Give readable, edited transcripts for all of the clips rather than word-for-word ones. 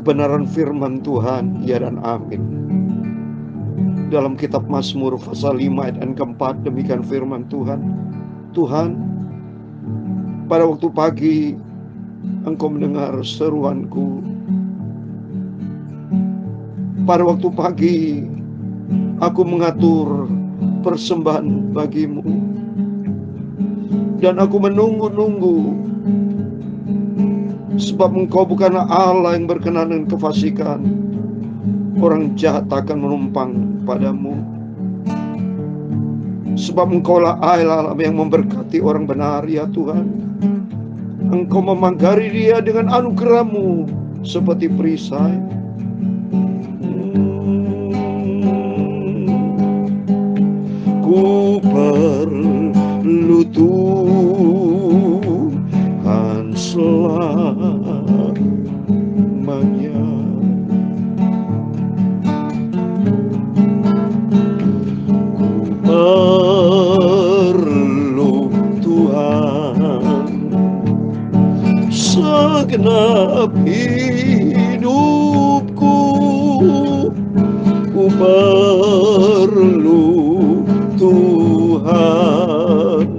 kebenaran firman Tuhan, ya dan amin. Dalam kitab Mazmur pasal 5 ayat yang keempat, demikian firman Tuhan. Tuhan, pada waktu pagi Engkau mendengar seruanku. Pada waktu pagi aku mengatur persembahan bagimu, dan aku menunggu-nunggu, sebab Engkau bukanlah Allah yang berkenan dengan kefasikan. Orang jahat akan menumpang padamu, sebab Engkaulah Allah yang memberkati orang benar, ya Tuhan. Engkau memanggari dia dengan anugerah-Mu seperti perisai. Ku perlu Tuhan selamanya. Ku perlu Tuhan segenap hidupku. Ku perlu Tuhan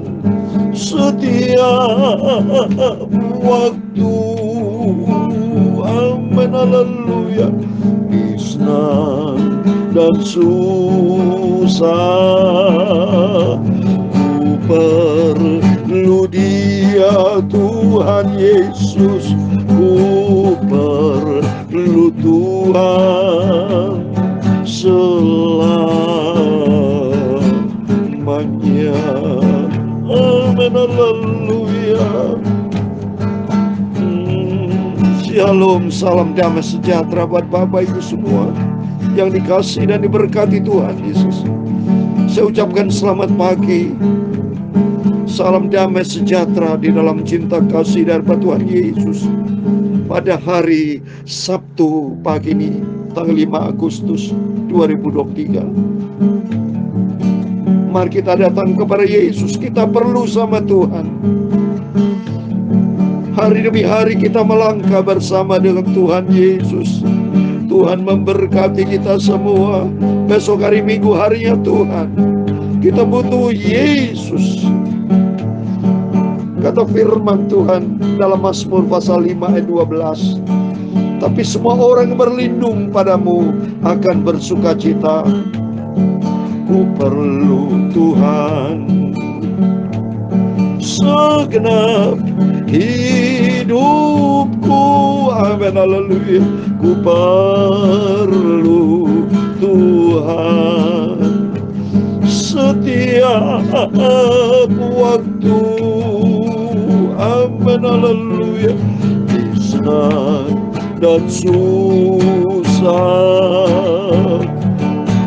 setiap waktu. Amin, haleluya. Di senang dan susah ku perlu Dia, Tuhan Yesus. Ku perlu Tuhan selamanya. Amin, haleluya. Shalom, salam damai sejahtera buat Bapak Ibu semua yang dikasihi dan diberkati Tuhan Yesus. Saya ucapkan selamat pagi. Salam damai sejahtera di dalam cinta kasih dari Tuhan Yesus. Pada hari Sabtu pagi ini, tanggal 5 Agustus 2023. Mari kita datang kepada Yesus. Kita perlu sama Tuhan. Hari demi hari kita melangkah bersama dengan Tuhan Yesus. Tuhan memberkati kita semua. Besok hari Minggu, harinya Tuhan. Kita butuh Yesus. Kata firman Tuhan dalam Mazmur pasal 5 ayat 12. Tapi semua orang yang berlindung padamu akan bersukacita. Ku perlu Tuhan segenap hidupku. Amin, haleluya. Ku perlu Tuhan setiap waktu. Amin, haleluya. Di senang dan susah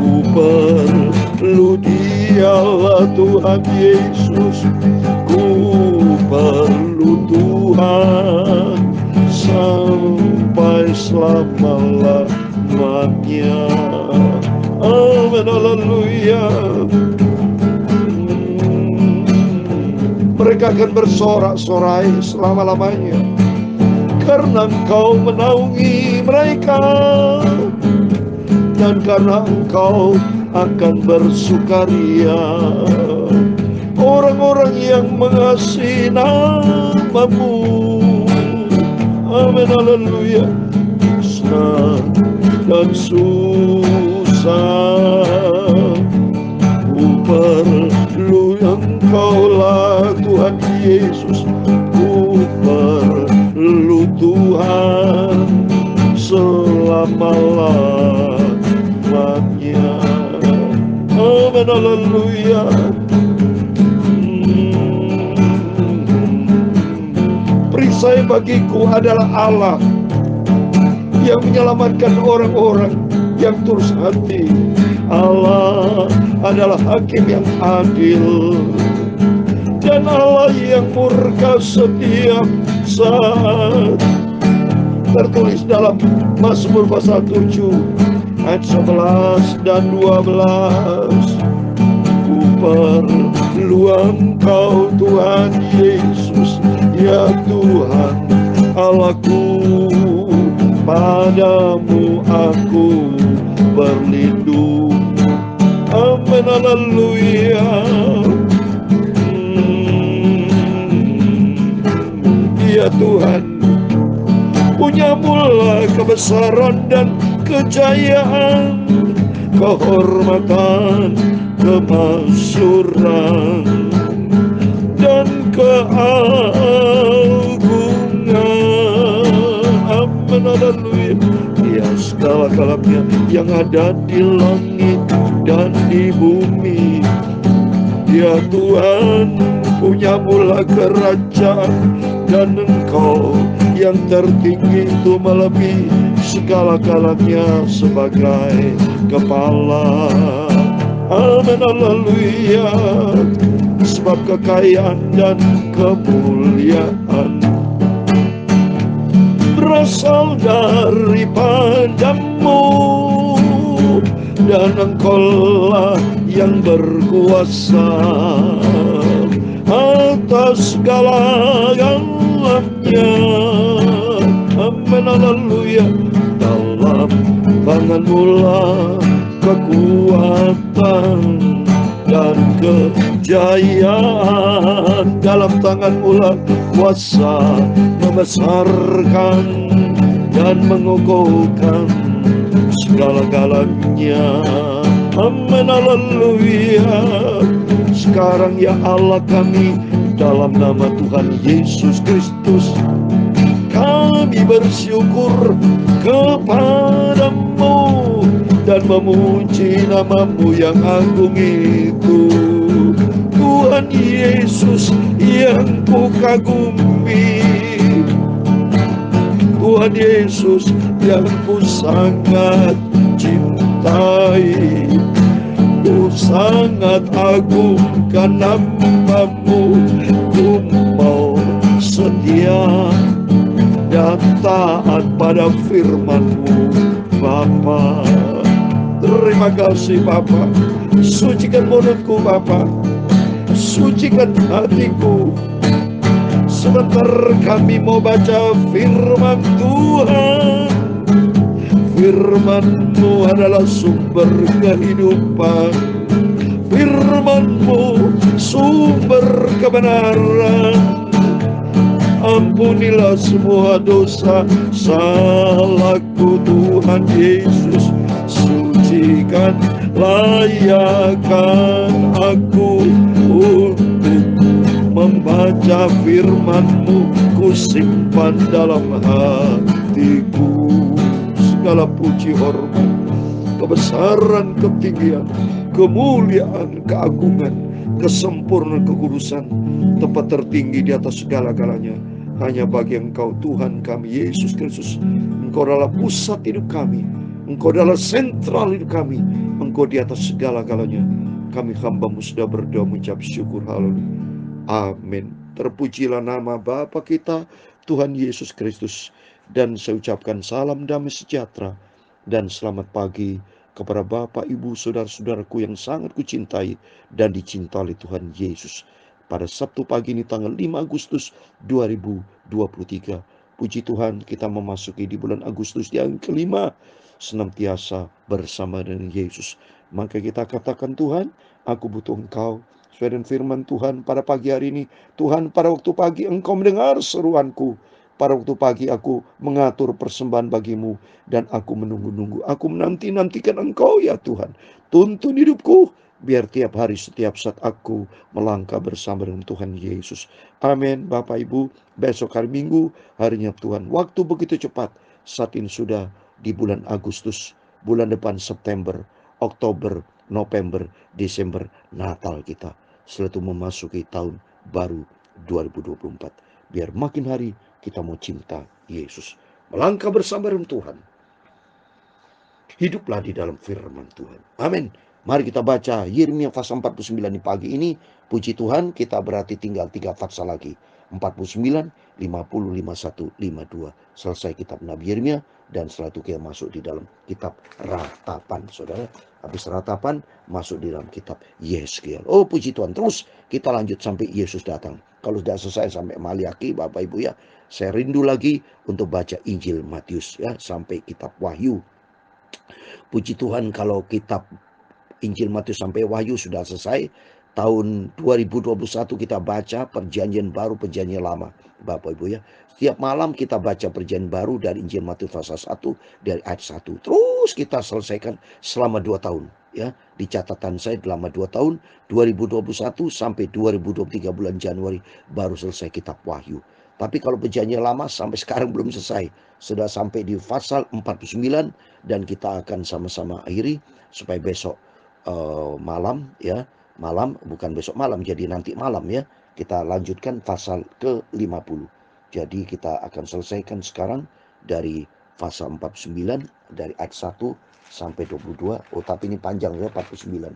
ku perlu Dialah Tuhan Yesus. Ku perlu Tuhan sampai selama-lamanya. Amin, haleluya. Mereka akan bersorak-sorai selama-lamanya, karena Engkau menaungi mereka, dan karena Engkau akan bersukaria. Orang-orang yang mengasihi nama-Mu. Amin, haleluya. Senang dan susah ku perlu Engkaulah Tuhan Yesus. Ku perlu Tuhan selama-lamanya. Amin, haleluya. Perisai bagiku adalah Allah yang menyelamatkan orang-orang yang tulus hati. Allah adalah hakim yang adil, dan Allah yang murka setiap saat. Tertulis dalam Mazmur pasal 7 ayat 11 dan 12. Ku perlu Engkau Tuhan Yesus, ya Tuhan Allahku. padamu aku berlindung. Amin, haleluya. Ya Tuhan, punyamulah kebesaran dan kejayaan, kehormatan, kemasyuran, dan keagungan. Amin, haleluya. Ya segala-galanya yang ada di langit dan di bumi. Ya Tuhan, punyamulah kerajaan, dan Engkau yang tertinggi itu melebihi segala-galanya sebagai kepala. Amin, haleluya. Sebab kekayaan dan kemuliaan berasal daripadamu, dan Engkaulah yang berkuasa atas segala-galanya. Amin, haleluya. Dalam tanganmu lah kekuatan dan kejayaan, dalam tanganmu lah kuasa membesarkan dan mengukuhkan segala-galanya. Amin, haleluya. Sekarang ya Allah kami, dalam nama Tuhan Yesus Kristus, kami bersyukur kepadamu dan memuji namamu yang agung itu. Tuhan Yesus yang ku kagumi, Tuhan Yesus yang ku sangat cintai. Ku sangat agungkan namamu, ku mau setia dan taat pada firman-Mu, Bapa. Terima kasih Bapa. Sucikan mulutku Bapa, sucikan hatiku. Sebentar kami mau baca firman Tuhan. Firman-Mu adalah sumber kehidupan, firman-Mu sumber kebenaran. Ampunilah semua dosa salahku Tuhan Yesus. Sucikan, layakkan aku untuk membaca firman-Mu. Ku simpan dalam hatiku. Segala puji, hormat, kebesaran, ketinggian, kemuliaan, keagungan, kesempurnaan, kekudusan, tempat tertinggi di atas segala-galanya hanya bagi Engkau Tuhan kami Yesus Kristus. Engkau adalah pusat hidup kami, Engkau adalah sentral hidup kami, Engkau di atas segala-galanya. Kami hamba-Mu sudah berdoa mengucap syukur. Haleluya. Amin. Terpujilah nama Bapa kita Tuhan Yesus Kristus. Dan saya ucapkan salam damai sejahtera dan selamat pagi kepada Bapak, Ibu, saudara-saudaraku yang sangat kucintai dan dicintai Tuhan Yesus. Pada Sabtu pagi ini tanggal 5 Agustus 2023. Puji Tuhan, kita memasuki di bulan Agustus yang kelima, senantiasa bersama dengan Yesus. Maka kita katakan, Tuhan, aku butuh Engkau. Sesuai dengan firman Tuhan pada pagi hari ini, Tuhan, pada waktu pagi Engkau mendengar seruanku. Pada waktu pagi aku mengatur persembahan bagimu, dan aku menunggu-nunggu. Aku menanti-nantikan Engkau ya Tuhan. Tuntun hidupku, biar tiap hari setiap saat aku melangkah bersama dengan Tuhan Yesus. Amin. Bapak Ibu, besok hari Minggu, harinya Tuhan. Waktu begitu cepat. Saat ini sudah di bulan Agustus. Bulan depan September, Oktober, November, Desember, Natal kita. Setelah itu memasuki tahun baru 2024. Biar makin hari kita mau cinta Yesus, melangkah bersama dengan Tuhan. Hiduplah di dalam firman Tuhan. Amin. Mari kita baca Yeremia pasal 49 di pagi ini. Puji Tuhan, kita berarti tinggal 3 pasal lagi. 49, 50, 51, 52. Selesai kitab Nabi Yeremia, dan setelah itu kita masuk di dalam kitab Ratapan. Saudara, habis Ratapan masuk di dalam kitab Yeskiel. Oh puji Tuhan, terus kita lanjut sampai Yesus datang. Kalau sudah selesai sampai Maliaki, Bapak Ibu ya, saya rindu lagi untuk baca Injil Matius ya, sampai kitab Wahyu. Puji Tuhan kalau kitab Injil Matius sampai Wahyu sudah selesai. Tahun 2021 kita baca perjanjian baru, perjanjian lama, Bapak Ibu ya. Setiap malam kita baca perjanjian baru dari Injil Matius pasal 1 dari ayat 1. Terus kita selesaikan selama 2 tahun ya. Di catatan saya selama 2 tahun, 2021 sampai 2023 bulan Januari baru selesai kitab Wahyu. Tapi kalau perjanjian lama sampai sekarang belum selesai. Sudah sampai di pasal 49 dan kita akan sama-sama akhiri supaya besok malam ya, malam bukan besok malam, jadi nanti malam ya, kita lanjutkan pasal ke-50. Jadi kita akan selesaikan sekarang dari pasal 49 dari ayat 1 sampai 22. Oh tapi ini panjang ya 49.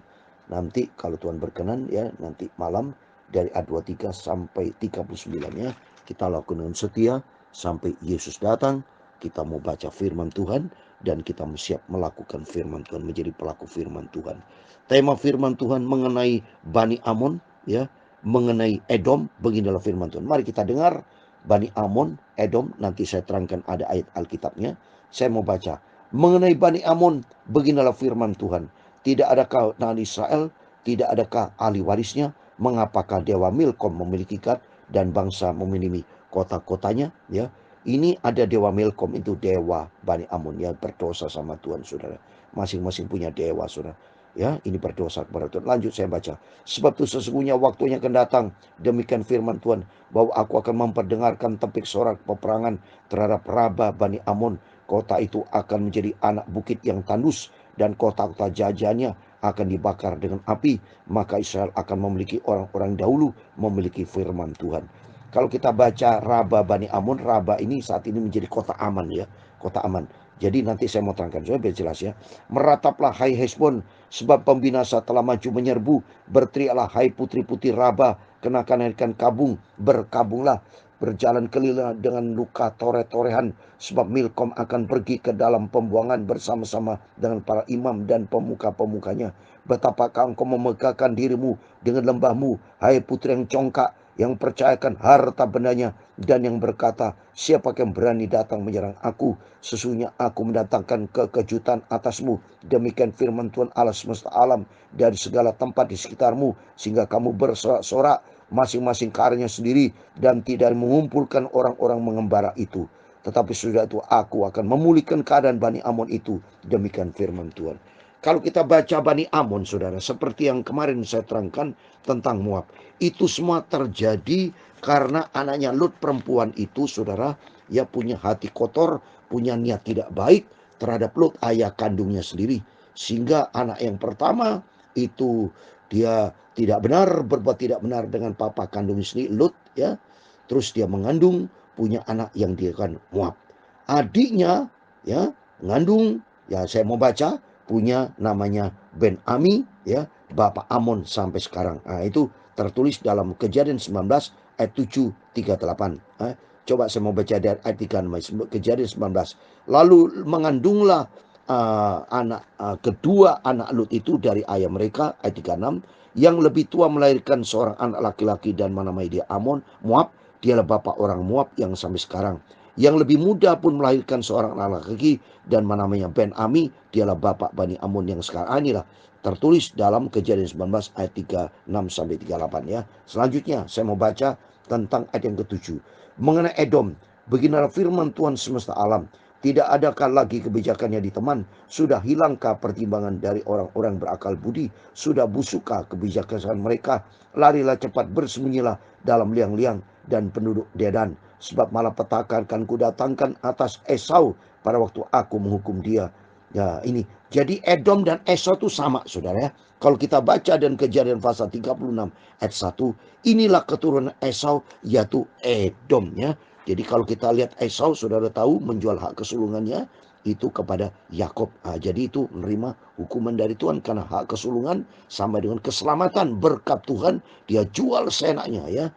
Nanti kalau Tuhan berkenan ya, nanti malam dari ayat 23 sampai 39 ya, kita lakukan dengan setia sampai Yesus datang. Kita mau baca firman Tuhan dan kita siap melakukan firman Tuhan, menjadi pelaku firman Tuhan. Tema firman Tuhan mengenai Bani Amon ya, mengenai Edom, beginilah firman Tuhan. Mari kita dengar Bani Amon, Edom, nanti saya terangkan ada ayat Alkitabnya. Saya mau baca. Mengenai Bani Amon, beginilah firman Tuhan. Tidak adakah Nabi Israel, tidak adakah ahli warisnya? Mengapakah Dewa Milkom memiliki Gad dan bangsa memiliki kota-kotanya ya? Ini ada Dewa Milkom, itu dewa Bani Amon yang berdosa sama Tuhan, saudara. Masing-masing punya dewa, saudara. Ya, ini berdosa kepada Tuhan. Lanjut saya baca. Sebab itu sesungguhnya waktunya akan datang, demikian firman Tuhan, bahwa aku akan memperdengarkan tepik sorak peperangan terhadap Raba Bani Amon. Kota itu akan menjadi anak bukit yang tandus, dan kota-kota jajannya akan dibakar dengan api. Maka Israel akan memiliki orang-orang dahulu memiliki firman Tuhan. Kalau kita baca Raba Bani Amon, Raba ini saat ini menjadi kota aman ya, kota aman. Jadi nanti saya mau terangkan supaya biar jelas ya. Merataplah hai Hesbon, sebab pembinasa telah maju menyerbu. Berteriaklah hai putri-putri Raba, kenakan kabung, berkabunglah. Berjalan keliling dengan luka tore-torehan, sebab Milkom akan pergi ke dalam pembuangan bersama-sama dengan para imam dan pemuka-pemukanya. Betapakah engkau memegahkan dirimu dengan lembahmu, hai putri yang congkak, yang percayakan harta bendanya, dan yang berkata, siapa yang berani datang menyerang aku? Sesungguhnya aku mendatangkan kekejutan atasmu. Demikian firman Tuhan Allah semesta alam, dari segala tempat di sekitarmu, sehingga kamu bersorak-sorak masing-masing karyanya sendiri, dan tidak mengumpulkan orang-orang mengembara itu. Tetapi sudah itu aku akan memulihkan keadaan Bani Amon itu. Demikian firman Tuhan. Kalau kita baca Bani Amon, saudara, seperti yang kemarin saya terangkan tentang Moab, itu semua terjadi karena anaknya Lut perempuan itu, saudara, ya punya hati kotor, punya niat tidak baik terhadap Lut, ayah kandungnya sendiri. Sehingga anak yang pertama itu dia tidak benar, berbuat tidak benar dengan papa kandungnya sendiri, Lut ya. Terus dia mengandung, punya anak yang dia kan Moab. Adiknya ya mengandung, ya saya mau baca, punya namanya Ben Ami ya, bapak Amon sampai sekarang. Nah, itu tertulis dalam Kejadian 19 ayat 7 38. Coba saya mau baca dari ayat 36, Kejadian 19. Lalu mengandunglah kedua anak Lut itu dari ayah mereka, ayat 36, yang lebih tua melahirkan seorang anak laki-laki dan menamai dia Amon, Moab. Dialah bapak orang Moab yang sampai sekarang. Yang lebih muda pun melahirkan seorang anak laki dan namanya Ben Ami, dialah bapak Bani Amon yang sekarang. Inilah tertulis dalam Kejadian 19 ayat 36 sampai 38 ya. Selanjutnya saya mau baca tentang ayat yang ke-7. Mengenai Edom, beginilah firman Tuhan semesta alam. Tidak adakah lagi kebijakannya di teman? Sudah hilangkah pertimbangan dari orang-orang berakal budi? Sudah busukkah kebijaksanaan mereka? Larilah cepat, bersembunyilah dalam liang-liang dan penduduk Dedan. Sebab malapetaka akan kudatangkan atas Esau pada waktu aku menghukum dia. Ya ini, jadi Edom dan Esau itu sama, saudara ya. Kalau kita baca dan Kejadian pasal 36 ayat 1, inilah keturunan Esau, yaitu Edom ya. Jadi kalau kita lihat Esau, saudara tahu menjual hak kesulungannya itu kepada Yakob. Jadi itu menerima hukuman dari Tuhan karena hak kesulungan sama dengan keselamatan, berkat Tuhan dia jual seenaknya ya.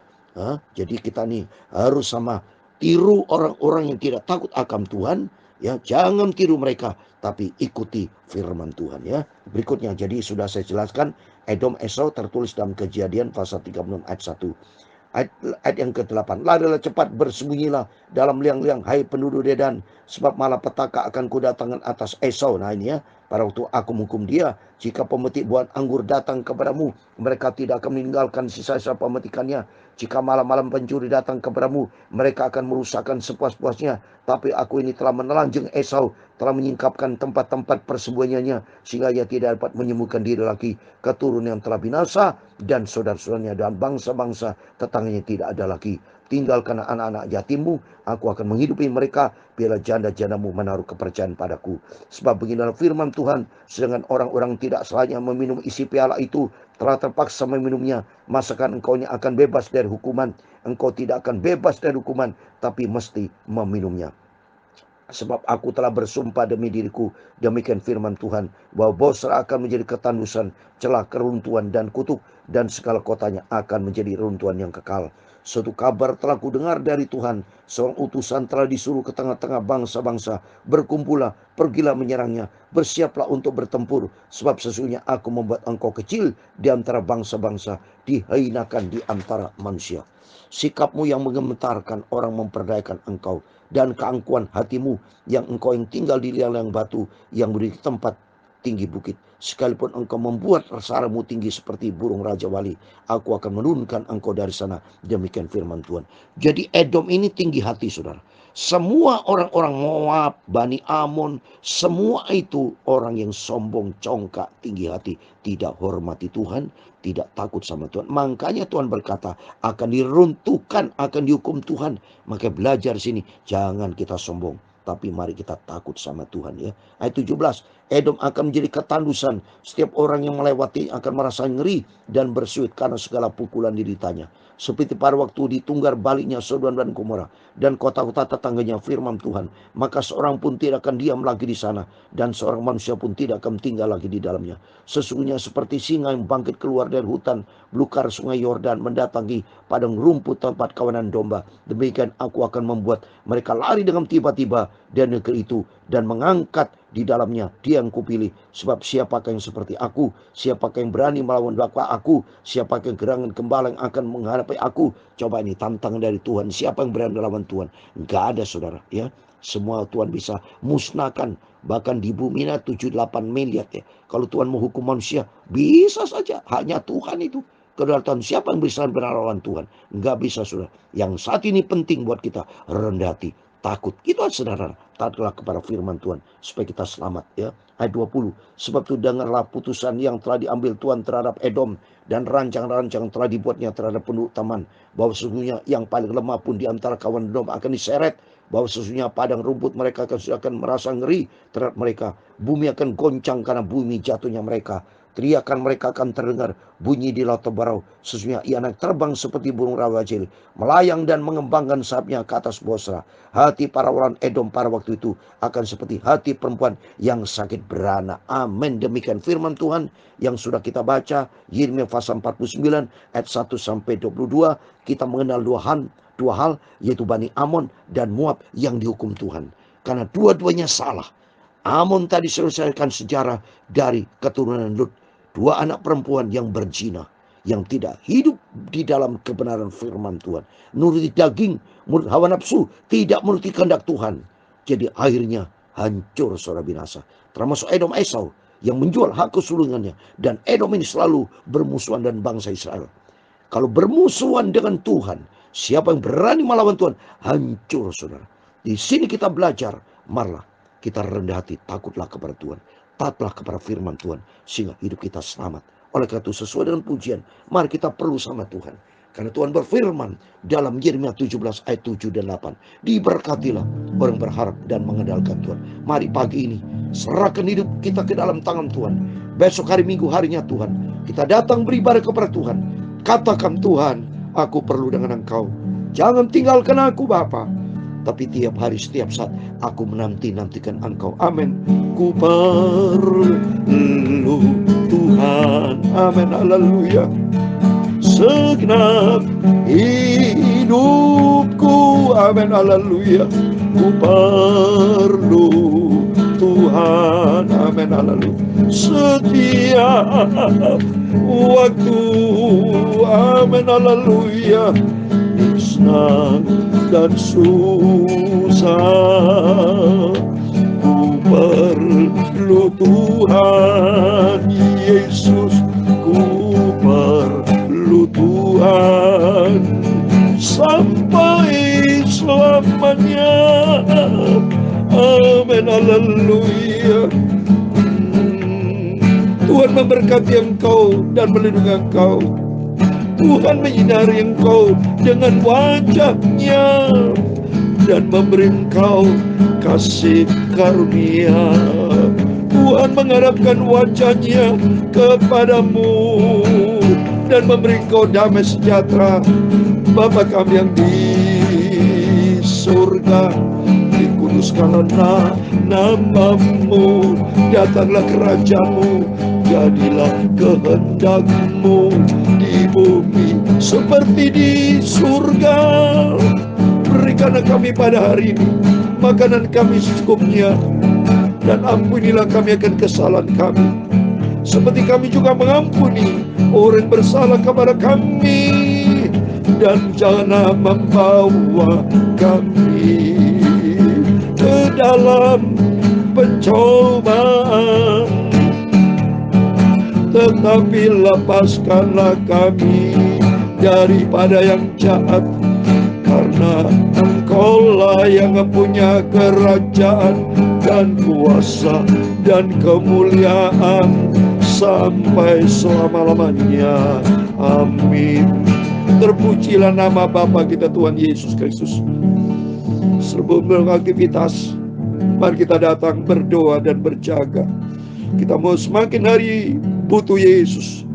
Jadi kita nih harus sama tiru orang-orang yang tidak takut akan Tuhan ya, jangan tiru mereka tapi ikuti firman Tuhan ya. Berikutnya, jadi sudah saya jelaskan Edom Esau tertulis dalam Kejadian pasal 36 ayat 1. Ayat yang ke-8. Larilah cepat, bersembunyilah dalam liang-liang, hai penduduk Dedan, sebab malapetaka akan kudatangkan atas Esau. Nah ini ya, pada waktu aku menghukum dia, jika pemetik buah anggur datang kepadamu, mereka tidak akan meninggalkan sisa-sisa pemetikannya. Jika malam-malam pencuri datang kepadamu, mereka akan merusakkan sepuas-puasnya. Tapi aku ini telah menelanjang Esau, telah menyingkapkan tempat-tempat persembunyiannya, sehingga ia tidak dapat menyembuhkan diri lagi. Keturunan yang telah binasa, dan saudara-saudaranya dan bangsa-bangsa tetangganya tidak ada lagi. Tinggalkan anak-anak yatimmu, aku akan menghidupi mereka, biarlah janda-jandamu menaruh kepercayaan padaku. Sebab beginilah firman Tuhan, sedangkan orang-orang tidak salahnya meminum isi piala itu, telah terpaksa meminumnya, masakan engkau akan bebas dari hukuman. Engkau tidak akan bebas dari hukuman, tapi mesti meminumnya. Sebab aku telah bersumpah demi diriku, demikian firman Tuhan, bahwa Bosra akan menjadi ketandusan, celah, keruntuhan, dan kutuk, dan segala kotanya akan menjadi runtuhan yang kekal. Suatu kabar telah kudengar dari Tuhan, seorang utusan telah disuruh ke tengah-tengah bangsa-bangsa. Berkumpullah, pergilah menyerangnya, bersiaplah untuk bertempur, sebab sesungguhnya aku membuat engkau kecil di antara bangsa-bangsa, dihinakan di antara manusia. Sikapmu yang menggemetarkan orang memperdayakan engkau, dan keangkuhan hatimu yang engkau yang tinggal di liang-liang batu, yang berdiri di tempat tinggi bukit. Sekalipun engkau membuat saramu tinggi seperti burung Raja Wali, aku akan menurunkan engkau dari sana. Demikian firman Tuhan. Jadi Edom ini tinggi hati, saudara. Semua orang-orang Moab, Bani Amon, semua itu orang yang sombong, congkak, tinggi hati, tidak hormati Tuhan, tidak takut sama Tuhan. Makanya Tuhan berkata akan diruntuhkan, akan dihukum Tuhan. Maka belajar sini, jangan kita sombong, tapi mari kita takut sama Tuhan ya. Ayat 17, Edom akan menjadi ketandusan. Setiap orang yang melewati akan merasa ngeri dan bersuit karena segala pukulan dideritanya. Seperti pada waktu ditunggar baliknya Sodom dan Gomora dan kota-kota tetangganya, firman Tuhan. Maka seorang pun tidak akan diam lagi di sana, dan seorang manusia pun tidak akan tinggal lagi di dalamnya. Sesungguhnya seperti singa yang bangkit keluar dari hutan belukar sungai Yordan, mendatangi padang rumput tempat kawanan domba, demikian aku akan membuat mereka lari dengan tiba-tiba dari negeri itu, dan mengangkat di dalamnya dia yang kupilih. Sebab siapakah yang seperti aku? Siapakah yang berani melawan aku? Siapakah yang gerangan gembala yang akan menghadapi aku? Coba ini tantangan dari Tuhan. Siapa yang berani melawan Tuhan? Enggak ada, saudara ya. Semua Tuhan bisa musnahkan. Bahkan di bumi ini 7-8 miliar ya. Kalau Tuhan menghukum manusia, bisa saja. Hanya Tuhan itu. Kedaulatan siapa yang bisa melawan Tuhan? Enggak bisa, saudara. Yang saat ini penting buat kita, rendah hati, takut. Itu aja, saudara. Taatlah kepada firman Tuhan supaya kita selamat ya. Ayat 20. Sebab itu dengarlah putusan yang telah diambil Tuhan terhadap Edom, dan rancang-rancang telah dibuatnya terhadap penduduk Teman, bahwa sesungguhnya yang paling lemah pun di antara kawan Edom akan diseret, bahwa sesungguhnya padang rumput mereka akan merasa ngeri terhadap mereka. Bumi akan goncang karena bumi jatuhnya mereka. Teriakan mereka akan terdengar bunyi di laut Tebarau. Sesungguhnya ia naik terbang seperti burung rawajil, melayang dan mengembangkan sayapnya ke atas Bosra. Hati para orang Edom pada waktu itu akan seperti hati perempuan yang sakit beranak. Amin. Demikian firman Tuhan yang sudah kita baca, Yeremia pasal 49 ayat 1 sampai 22. Kita mengenal dua hal, yaitu Bani Amon dan Moab yang dihukum Tuhan, karena dua-duanya salah. Amon tadi selesaikan sejarah dari keturunan Lut, dua anak perempuan yang berzina, yang tidak hidup di dalam kebenaran firman Tuhan, menuruti daging, menurut hawa nafsu, tidak menuruti kehendak Tuhan. Jadi akhirnya hancur, saudara, binasa. Termasuk Edom, Esau yang menjual hak kesulungannya. Dan Edom ini selalu bermusuhan dengan bangsa Israel. Kalau bermusuhan dengan Tuhan, siapa yang berani melawan Tuhan, hancur, saudara. Di sini kita belajar, marilah kita rendah hati, takutlah kepada Tuhan, taatlah kepada firman Tuhan, sehingga hidup kita selamat. Oleh karena itu, sesuai dengan pujian, mari kita perlu sama Tuhan. Karena Tuhan berfirman dalam Yeremia 17 ayat 7 dan 8, diberkatilah orang berharap dan mengandalkan Tuhan. Mari pagi ini serahkan hidup kita ke dalam tangan Tuhan. Besok hari Minggu, harinya Tuhan, kita datang beribadah kepada Tuhan. Katakan, Tuhan, aku perlu dengan Engkau. Jangan tinggalkan aku, Bapa. Tapi tiap hari, setiap saat, aku menanti-nantikan Engkau. Amin. Ku perlu Tuhan. Amin. Haleluya. Segenap hidupku. Amin. Haleluya. Ku perlu Tuhan. Amin. Haleluya. Setiap waktu. Amin. Haleluya. senang dan susah, ku perlu Tuhan Yesus, ku perlu Tuhan sampai selamanya. Amin, haleluya. Tuhan memberkati engkau dan melindungi engkau. Tuhan menyinari engkau dengan wajah-Nya dan memberi engkau kasih karunia. Tuhan mengharapkan wajah-Nya kepadamu dan memberi engkau damai sejahtera. Bapa kami yang di surga, dikuduskanlah namamu, datanglah kerajaan-Mu, jadilah kehendak-Mu di bumi seperti di surga. Berikanlah kami pada hari ini makanan kami secukupnya, dan ampunilah kami akan kesalahan kami, seperti kami juga mengampuni orang yang bersalah kepada kami. Dan janganlah membawa kami ke dalam pencobaan, tetapi lepaskanlah kami daripada yang jahat, karena Engkau-Lah yang mempunyai kerajaan dan kuasa dan kemuliaan sampai selama-lamanya. Amin. Terpujilah nama Bapa kita Tuhan Yesus Kristus. Sebelum beraktivitas, mari kita datang berdoa dan berjaga. Kita mau semakin hari butuh Yesus,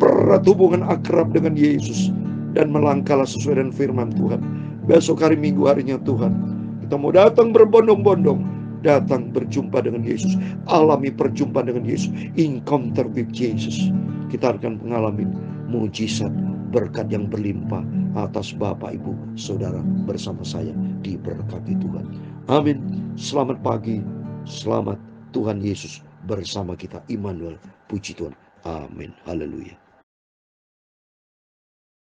pererat hubungan akrab dengan Yesus, dan melangkahlah sesuai dengan firman Tuhan. Besok hari Minggu, harinya Tuhan, kita mau datang berbondong-bondong, datang berjumpa dengan Yesus, alami perjumpaan dengan Yesus, encounter with Jesus. Kita akan mengalami mujizat, berkat yang berlimpah atas Bapak, Ibu, Saudara bersama saya, diberkati Tuhan. Amin. Selamat pagi, selamat, Tuhan Yesus bersama kita, Immanuel. Puji Tuhan. Amin. Haleluya.